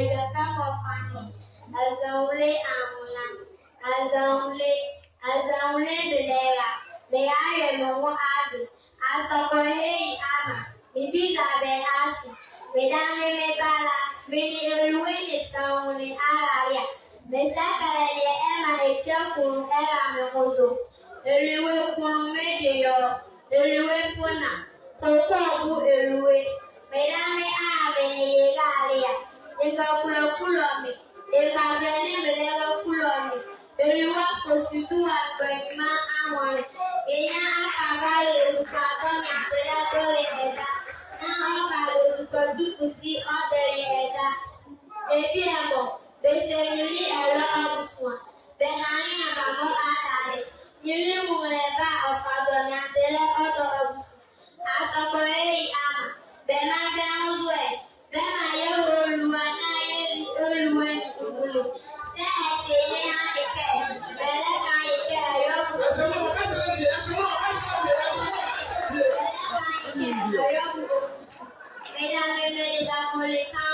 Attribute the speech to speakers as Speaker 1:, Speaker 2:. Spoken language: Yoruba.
Speaker 1: the cup of honey, as only Amulan, as only Belela, may I remember Abby, as a boy, Amma, maybe Zabe Ashi, Madame Mebala, really ruin is only Aria, Messaka, Emma, example, Ella Mozo, Eliwe Pumedio, Eliwe Puna, Topo, Eliwe. Madame Ave Galia, the Gapulo Pulomi, the Gabriel Belela Pulomi, the Lua Positua Grandma Amon, Ina Akavali is Praton and Predator Eda, now Akavali is produced to see other Eda, the Piamo, the Semuni Ella Abuswan, the Hanging Abamo Adare, you live with a bar of Adon and the Letter of as a boy, Amma. Bema down way. Bema yo luan ulu. Say ni ha ike. Bele ka ike yo. Bele ka ike yo. Meda me da mole ka